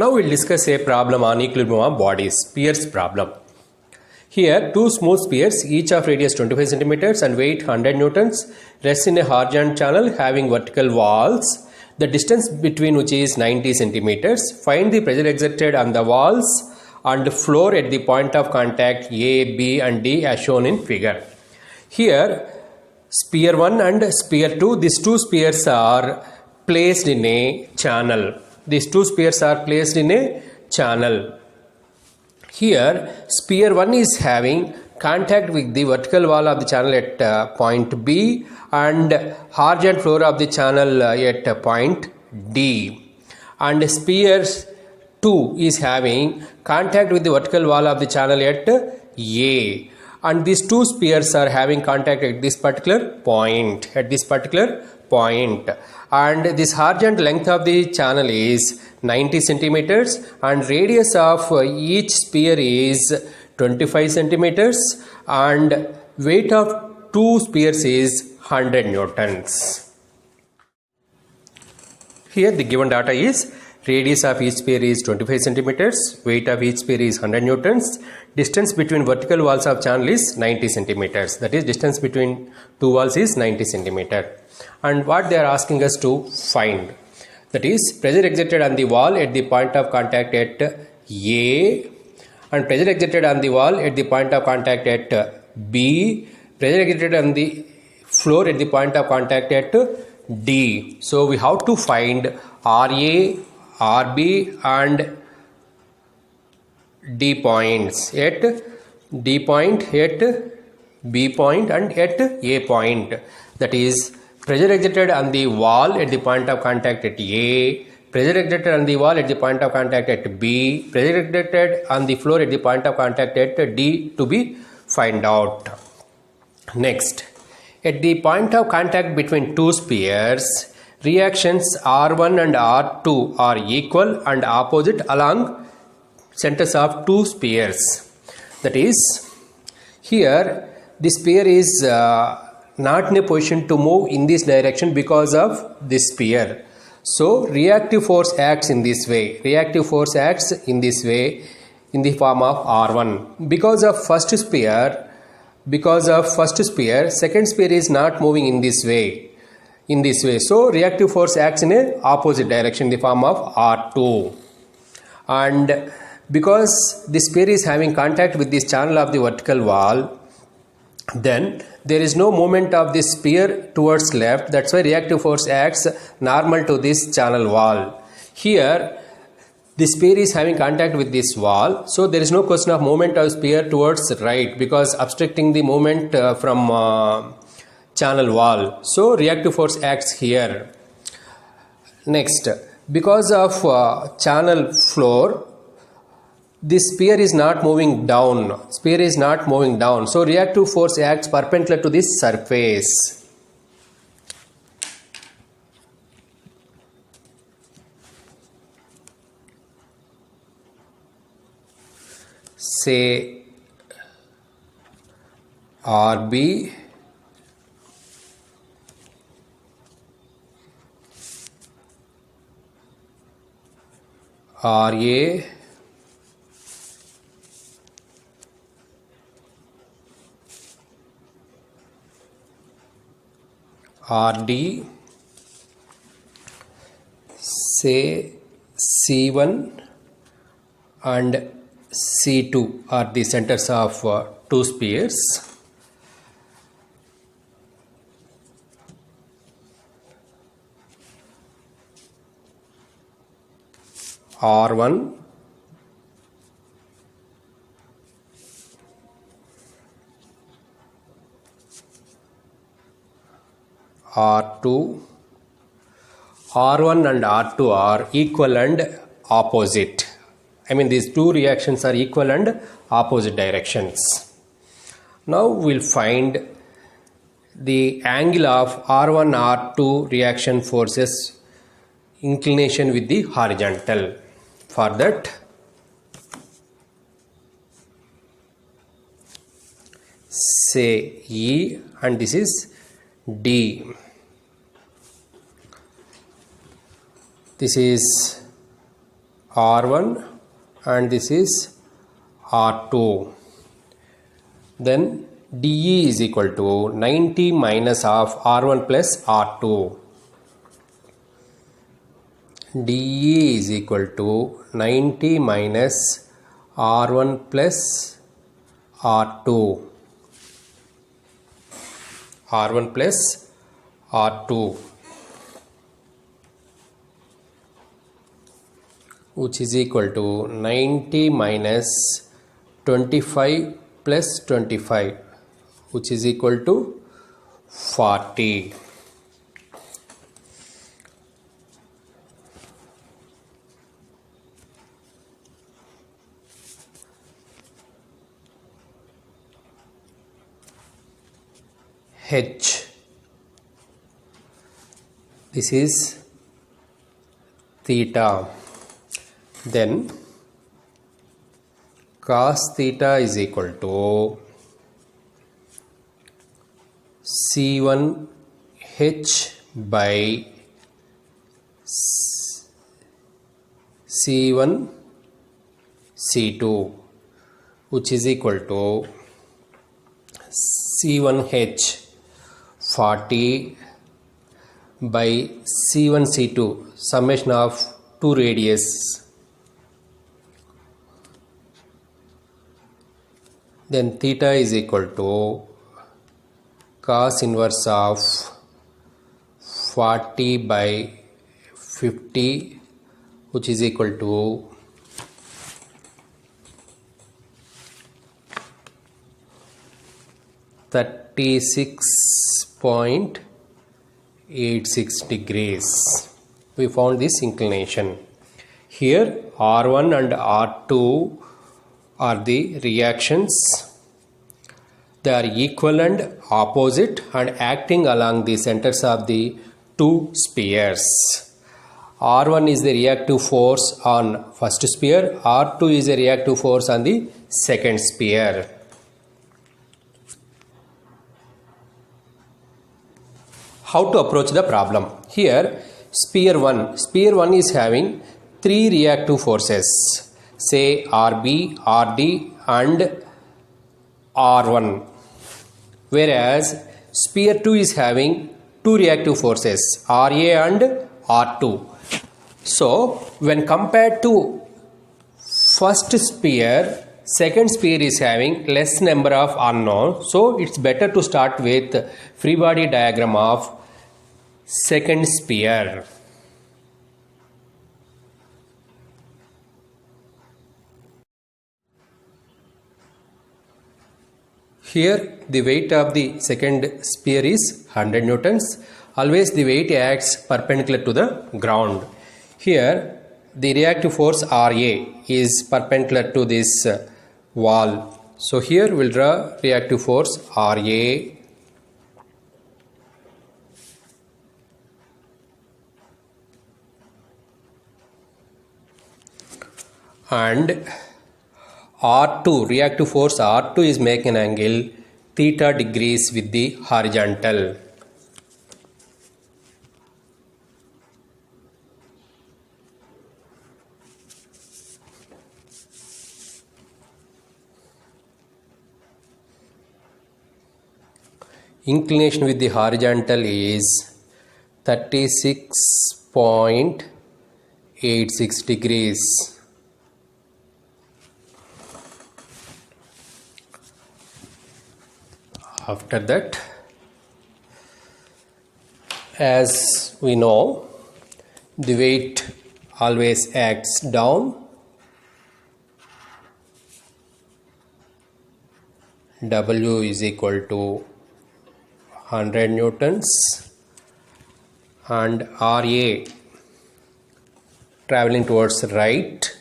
Now we'll discuss a problem on equilibrium of bodies, spheres problem. Here, two smooth spheres, each of radius 25 centimeters and weight 100 newtons, rest in a horizontal channel having vertical walls, the distance between which is 90 centimeters. Find the pressure exerted on the walls and floor at the point of contact A, B and D as shown in figure. Here, sphere 1 and sphere 2, these two spheres are placed in a channel. These two spheres are placed in a channel. Here, sphere 1 is having contact with the vertical wall of the channel at point B and horizontal floor of the channel at point D. And sphere 2 is having contact with the vertical wall of the channel at A. And these two spheres are having contact at this particular point. And this horizontal length of the channel is 90 centimeters and radius of each sphere is 25 centimeters and weight of two spheres is 100 newtons. Here the given data is radius of each sphere is 25 centimeters, weight of each sphere is 100 newtons, distance between vertical walls of channel is 90 centimeters. That is, distance between two walls is 90 centimeter. And what they are asking us to find, that is pressure exerted on the wall at the point of contact at A and pressure exerted on the wall at the point of contact at B, pressure exerted on the floor at the point of contact at D. So we have to find RA, RB and D points at D point, at B point and at A point. That is, pressure exerted on the wall at the point of contact at A, pressure exerted on the wall at the point of contact at B, pressure exerted on the floor at the point of contact at D to be find out. Next, at the point of contact between two spheres, reactions R1 and R2 are equal and opposite along centers of two spheres. That is, here the sphere is not in a position to move in this direction because of this sphere. So reactive force acts in this way. Reactive force acts in this way in the form of R1. Because of first sphere, second sphere is not moving in this way. So reactive force acts in a opposite direction in the form of R2. And because the sphere is having contact with this channel of the vertical wall, then there is no movement of this sphere towards left. That's why reactive force acts normal to this channel wall. Here the sphere is having contact with this wall, so there is no question of movement of sphere towards right because obstructing the movement from channel wall. So reactive force acts here. Next, because of channel floor, this sphere is not moving down. So reactive force acts perpendicular to this surface. Say RB RA RD, say C1 and C2 are the centers of two spheres. R1 R2, R1 and R2 are equal and opposite. I mean, these two reactions are equal and opposite directions. Now we'll find the angle of R1 R2 reaction forces inclination with the horizontal. For that, say E and this is D. This is R1 and this is R2. Then dE is equal to 90 minus of R1 plus R2. dE is equal to 90 minus R1 plus R2. R1 plus R2, which is equal to 90 minus 25 plus 25, which is equal to 40. H. This is theta. Then cos theta is equal to C1H by C1 C2, which is equal to C1H 40 by C1 C2, summation of two radius. Then theta is equal to cos inverse of 40 by 50, which is equal to 36.86 degrees. We found this inclination. Here R1 and R2 are the reactions. They are equal and opposite and acting along the centers of the two spheres. R1 is the reactive force on first sphere, R2 is the reactive force on the second sphere. How to approach the problem? Here sphere 1 is having three reactive forces, say RB, RD and R1, whereas sphere 2 is having two reactive forces, RA and R2. So when compared to first sphere, second sphere is having less number of unknowns, so it's better to start with free body diagram of second sphere. Here the weight of the second sphere is 100 newtons. Always the weight acts perpendicular to the ground. Here the reactive force RA is perpendicular to this wall. So here we'll draw reactive force RA and R2, reactive force R2 is making an angle theta degrees with the horizontal. Inclination with the horizontal is 36.86 degrees. After that, as we know, the weight always acts down. W is equal to 100 newtons and RA traveling towards right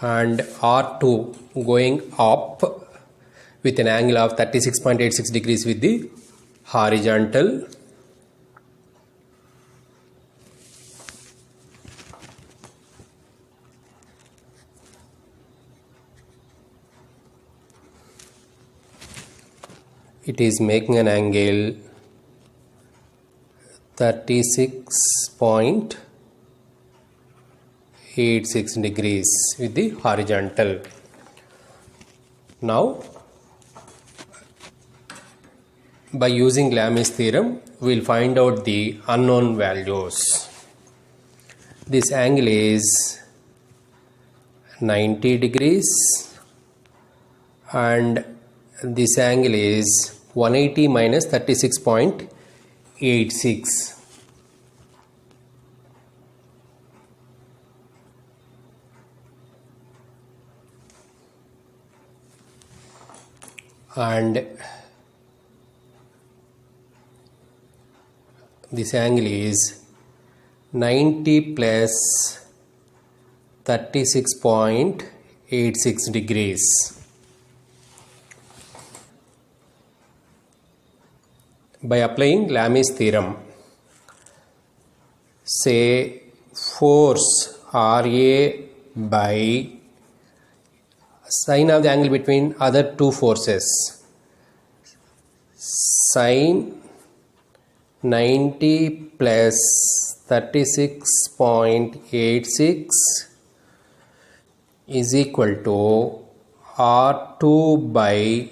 and R2 going up with an angle of 36.86 degrees with the horizontal. it is making an angle 36.86 degrees with the horizontal. Now, by using Lami's theorem, we will find out the unknown values. This angle is 90 degrees and this angle is 180 minus 36.86. And this angle is 90 plus 36.86 degrees. By applying Lami's theorem, say force RA by sine of the angle between other two forces, sine 90 plus 36.86 is equal to R2 by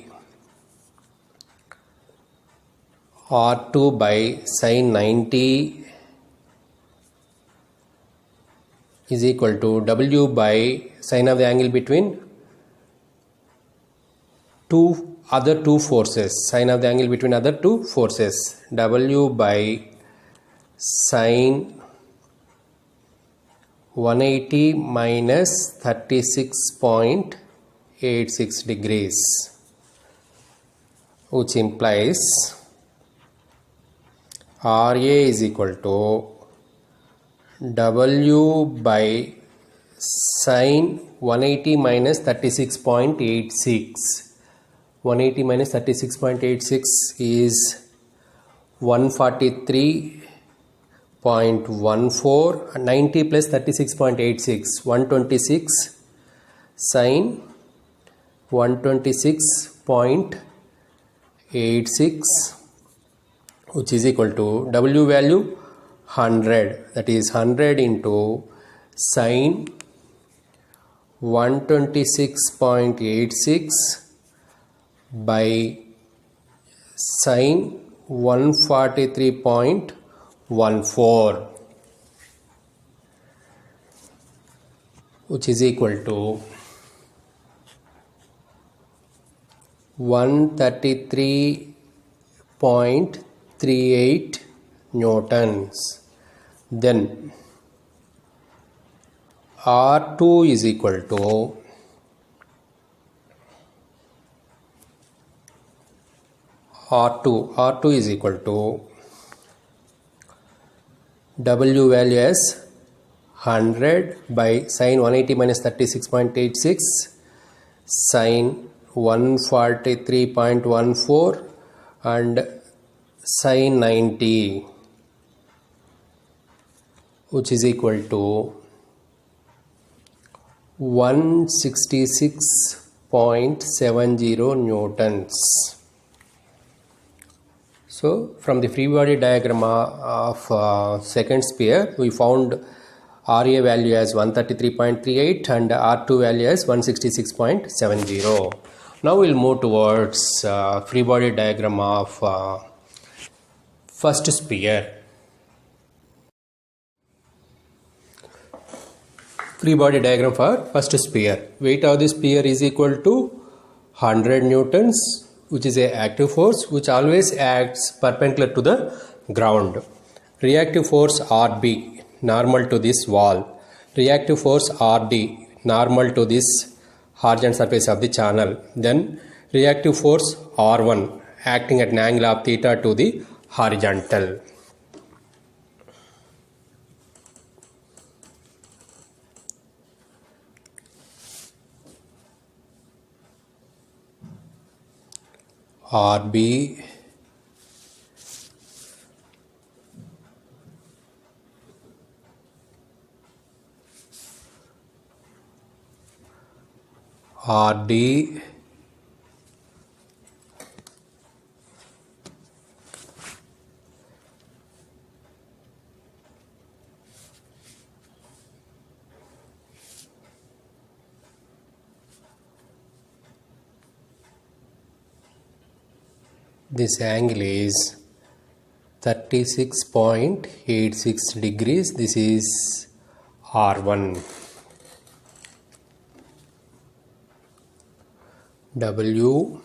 sine 90 is equal to W by sine of the angle between other two forces, sine of the angle between other two forces, W by sine 180 minus 36.86 degrees, which implies RA is equal to W by sine 180 minus 36.86. 180 minus 36.86 is 143.14. 90 plus 36.86, 126 sine 126.86, which is equal to W value 100, that is 100 into sine 126.86 by sine 143.14, which is equal to 133.38 newtons. Then R2 is equal to R2 is equal to W value as 100 by sine 180 minus 36.86 sine 143.14 and sine 90, which is equal to 166.70 newtons. So from the free body diagram of second sphere, we found RA value as 133.38 and R2 value as 166.70. Now we'll move towards free body diagram of first sphere. Free body diagram for first sphere. Weight of the sphere is equal to 100 newtons, which is a active force which always acts perpendicular to the ground. Reactive force RB, normal to this wall. Reactive force RD, normal to this horizontal surface of the channel. Then reactive force R1, acting at an angle of theta to the horizontal. RB RD This angle is 36.86 degrees. This is R1. W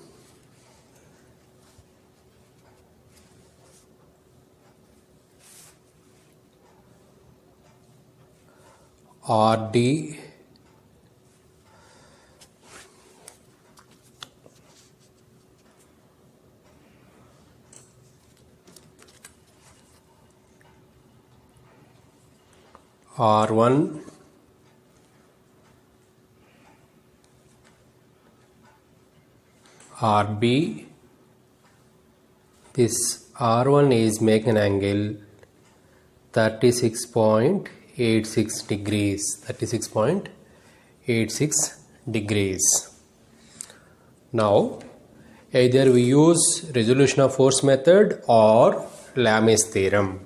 RD R1 RB. This R1 is making an angle 36.86 degrees. 36.86 degrees. Now, either we use resolution of force method or Lami's theorem.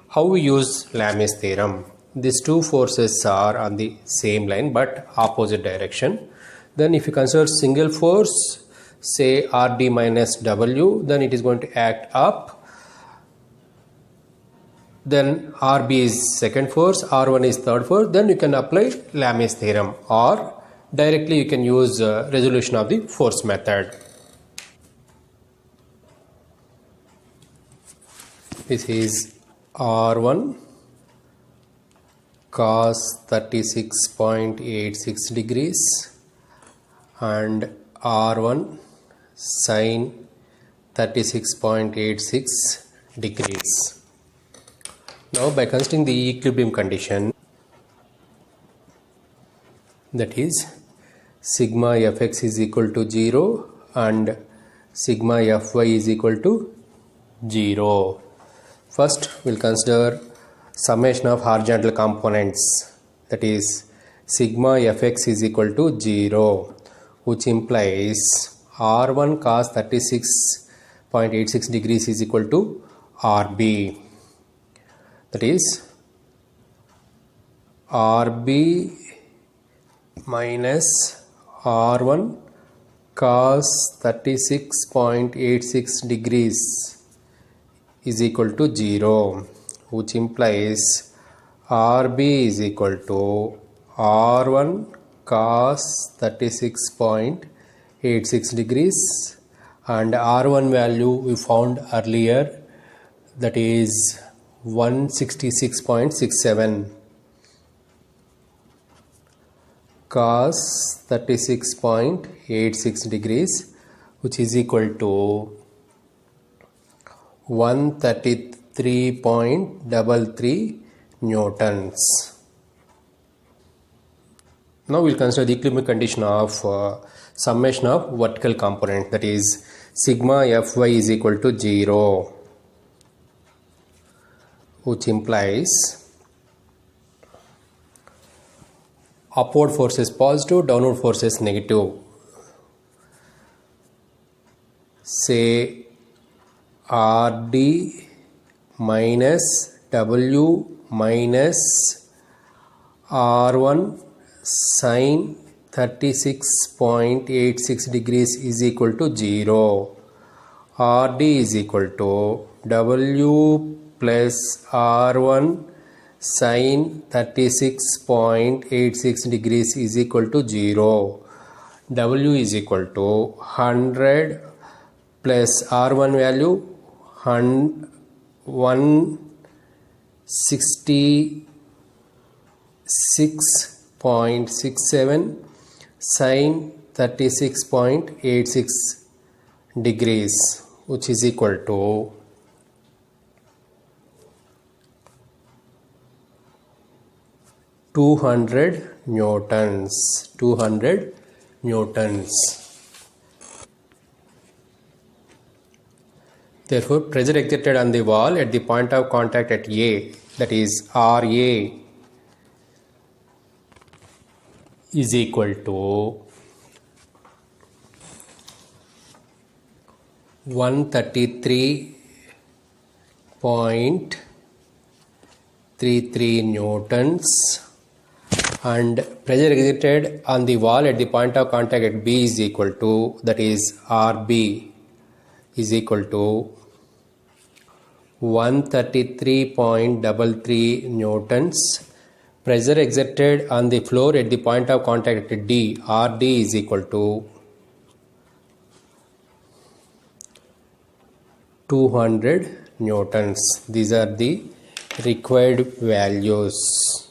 How we use Lami's theorem? These two forces are on the same line but opposite direction. Then if you consider single force, say RD minus W, then it is going to act up. Then RB is second force, R1 is third force. Then you can apply Lami's theorem, or directly you can use resolution of the force method. This is R1 cos 36.86 degrees and R1 sin 36.86 degrees. Now by considering the equilibrium condition, that is sigma fx is equal to 0 and sigma fy is equal to 0. First we'll consider summation of horizontal components, that is sigma fx is equal to 0, which implies R1 cos 36.86 degrees is equal to RB. That is RB minus R1 cos 36.86 degrees is equal to 0, which implies RB is equal to R1 cos 36.86 degrees, and R1 value we found earlier, that is 166.67, cos 36.86 degrees, which is equal to 133.33 newtons. Now we'll consider the equilibrium condition of summation of vertical component, that is sigma fy is equal to 0, which implies upward force is positive, downward force is negative. Say RD minus W minus R1 sin 36.86 degrees is equal to 0. RD is equal to W plus R1 sin 36.86 degrees is equal to 0. W is equal to 100 plus R1 value 166.67 sin 36.86 degrees, which is equal to 200 newtons. Therefore, pressure exerted on the wall at the point of contact at A, that is RA, is equal to 133.33 newtons, and pressure exerted on the wall at the point of contact at B is equal to, that is RB, is equal to 133.33 newtons. Pressure exerted on the floor at the point of contact D, RD, is equal to 200 newtons. These are the required values.